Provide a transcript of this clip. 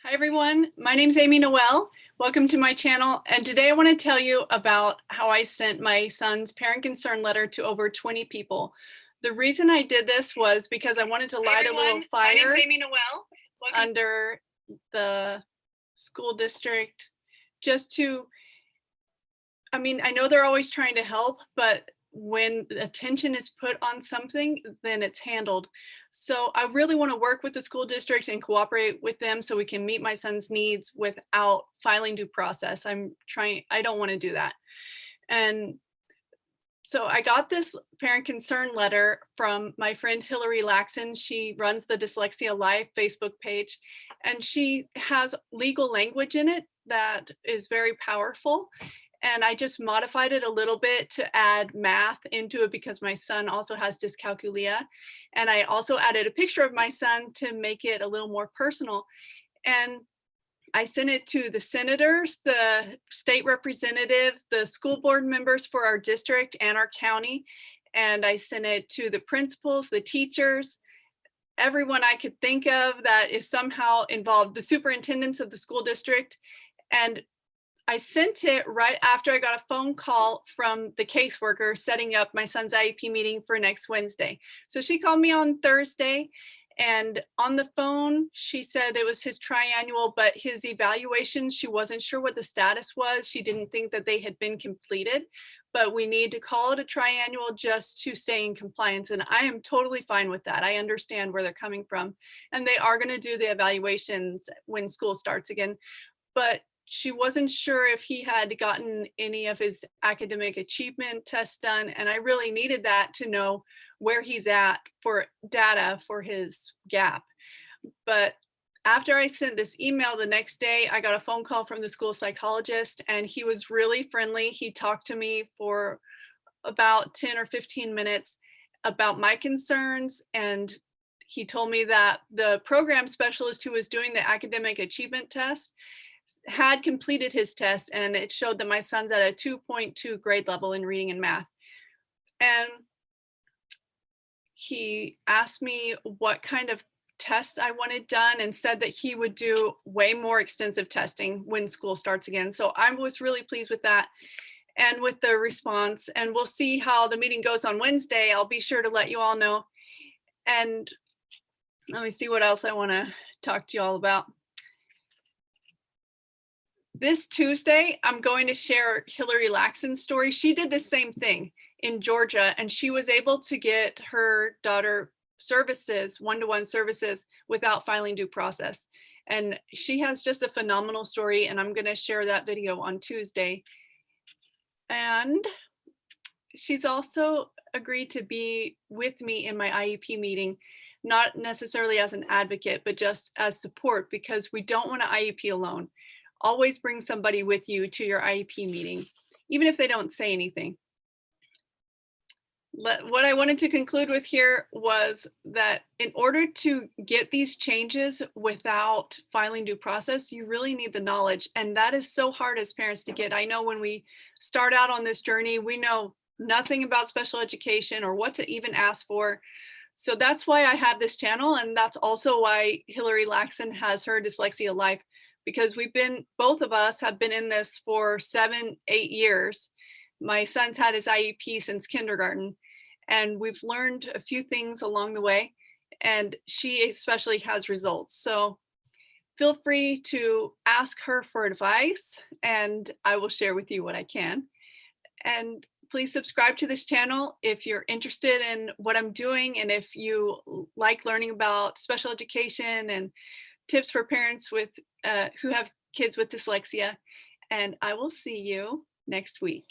Hi everyone, my name is Amy Noel. Welcome to my channel, and today I want to tell you about how I sent my son's parent concern letter to over 20 people. The reason I did this was because I wanted to light a little fire My name's Amy Noel. under the school district, just to, I know they're always trying to help, but when attention is put on something, then it's handled. So I really want to work with the school district and cooperate with them so we can meet my son's needs without filing due process. I don't want to do that. And so I got this parent concern letter from my friend Hillary Laxon. She runs the Dyslexia Live Facebook page, and she has legal language in it that is very powerful. And I just modified it a little bit to add math into it because my son also has dyscalculia. And I also added a picture of my son to make it a little more personal. And I sent it to the senators, the state representatives, the school board members for our district and our county. And I sent it to the principals, the teachers, everyone I could think of that is somehow involved, the superintendents of the school district. And I sent it right after I got a phone call from the caseworker setting up my son's IEP meeting for next Wednesday. So she called me on Thursday, and on the phone, she said it was his triannual, but his evaluations, she wasn't sure what the status was. She didn't think that they had been completed, but we need to call it a triannual just to stay in compliance. And I am totally fine with that. I understand where they're coming from, and they are going to do the evaluations when school starts again. But she wasn't sure if he had gotten any of his academic achievement tests done. And I really needed that to know where he's at for data for his gap. But after I sent this email the next day, I got a phone call from the school psychologist, and he was really friendly. He talked to me for about 10 or 15 minutes about my concerns. And he told me that the program specialist who was doing the academic achievement test had completed his test, and it showed that my son's at a 2.2 grade level in reading and math. And he asked me what kind of tests I wanted done and said that he would do way more extensive testing when school starts again. So I was really pleased with that and with the response, and we'll see how the meeting goes on Wednesday. I'll be sure to let you all know. And let me see what else I want to talk to you all about. This Tuesday, I'm going to share Hillary Laxon's story. She did the same thing in Georgia, and she was able to get her daughter services, one-to-one services, without filing due process. And she has just a phenomenal story, and I'm going to share that video on Tuesday. And she's also agreed to be with me in my IEP meeting, not necessarily as an advocate, but just as support, because we don't want to IEP alone. Always bring somebody with you to your IEP meeting, even if they don't say anything. What I wanted to conclude with here was that in order to get these changes without filing due process, you really need the knowledge. And that is so hard as parents to get. I know when we start out on this journey, we know nothing about special education or what to even ask for. So that's why I have this channel. And that's also why Hillary Laxon has her Dyslexia Life, because both of us have been in this for 7-8 years. My son's had his IEP since kindergarten, and we've learned a few things along the way, and she especially has results. So feel free to ask her for advice, and I will share with you what I can. And please subscribe to this channel if you're interested in what I'm doing, and if you like learning about special education and tips for parents with who have kids with dyslexia. And I will see you next week.